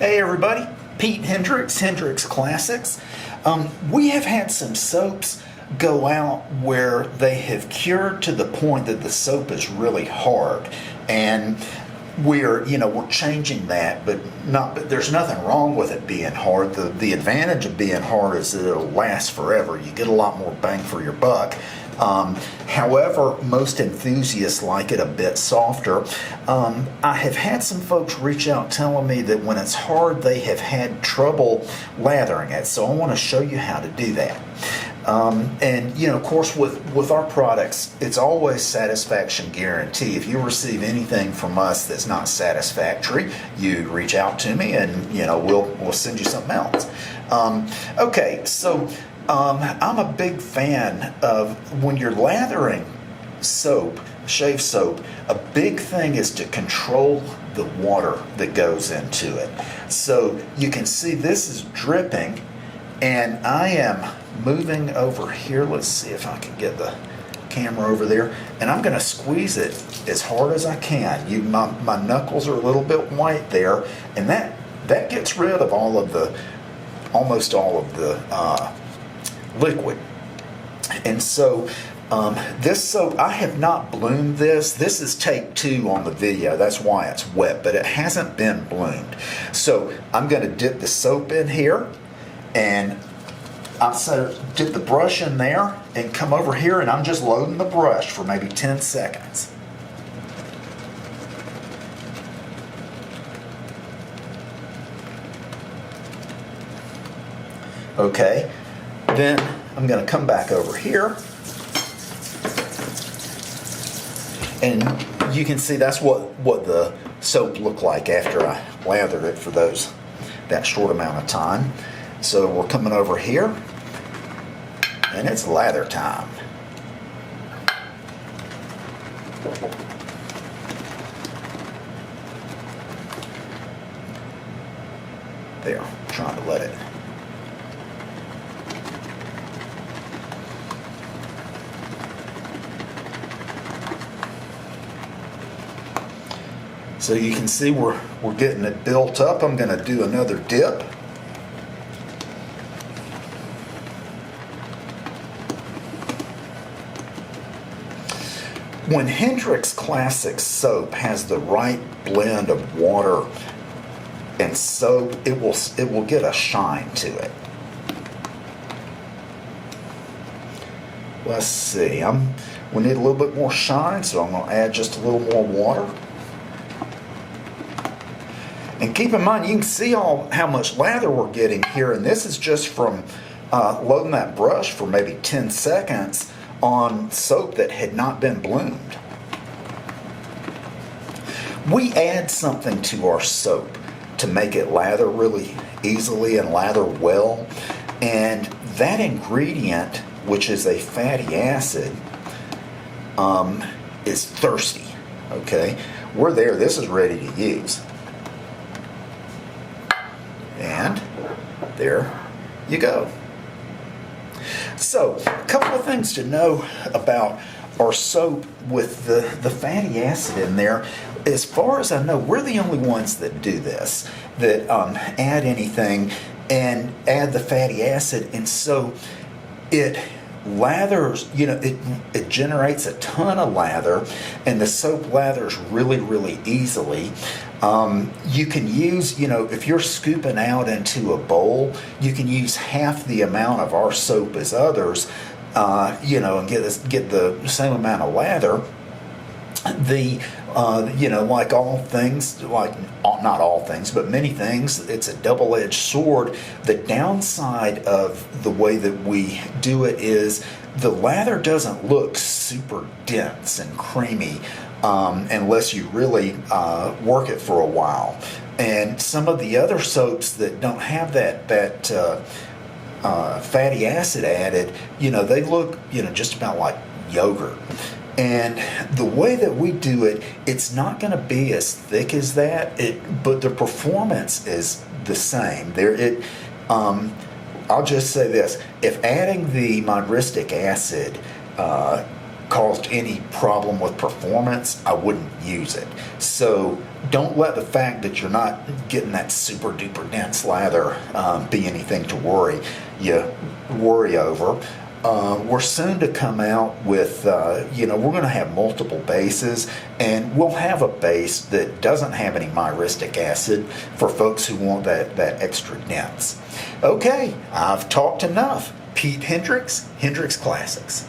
Hey everybody, Pete Hendricks, Hendricks Classics. We have had some soaps go out where they have cured to the point that the soap is really hard, and we're changing that, but there's nothing wrong with it being hard. The advantage of being hard is that it'll last forever. You get a lot more bang for your buck. However, most enthusiasts like it a bit softer. I have had some folks reach out telling me that when it's hard, they have had trouble lathering it. So I want to show you how to do that. Of course, with our products, it's always satisfaction guarantee. If you receive anything from us that's not satisfactory, you reach out to me, and we'll send you something else. Okay, so. I'm a big fan of when you're lathering soap, shave soap, a big thing is to control the water that goes into it. So you can see this is dripping, and I am moving over here. Let's see if I can get the camera over there, and I'm going to squeeze it as hard as I can. My knuckles are a little bit white there, and that gets rid of almost all of the liquid. And so this soap, I have not bloomed this. This is take 2 on the video. That's why it's wet, but it hasn't been bloomed. So I'm going to dip the soap in here, and I'll dip the brush in there and come over here, and I'm just loading the brush for maybe 10 seconds. Okay. Then I'm going to come back over here, and you can see that's what the soap looked like after I lathered it for that short amount of time. So we're coming over here, and it's lather time. There, trying to let it. So you can see we're getting it built up. I'm going to do another dip. When Hendricks Classic soap has the right blend of water and soap, it will get a shine to it. Let's see. We need a little bit more shine, so I'm going to add just a little more water. And keep in mind, you can see how much lather we're getting here, and this is just from loading that brush for maybe 10 seconds on soap that had not been bloomed. We add something to our soap to make it lather really easily and lather well, and that ingredient, which is a fatty acid, is thirsty. Okay, we're there. This is ready to use. And there you go. So, a couple of things to know about our soap with the fatty acid in there. As far as I know, we're the only ones that do this, that add anything and add the fatty acid, and so it lathers, it generates a ton of lather, and the soap lathers really, really easily. You can use, if you're scooping out into a bowl, you can use half the amount of our soap as others, and get the same amount of lather. Like all things, not all things, but many things, it's a double-edged sword. The downside of the way that we do it is the lather doesn't look super dense and creamy unless you really work it for a while. And some of the other soaps that don't have that fatty acid added, they look, just about like yogurt. And the way that we do it, it's not going to be as thick as that, but the performance is the same. I'll just say this: if adding the mydristic acid caused any problem with performance, I wouldn't use it. So don't let the fact that you're not getting that super duper dense lather be anything to worry over. We're soon to come out with, we're going to have multiple bases, and we'll have a base that doesn't have any myristic acid for folks who want that extra dense. Okay, I've talked enough. Pete Hendricks, Hendricks Classics.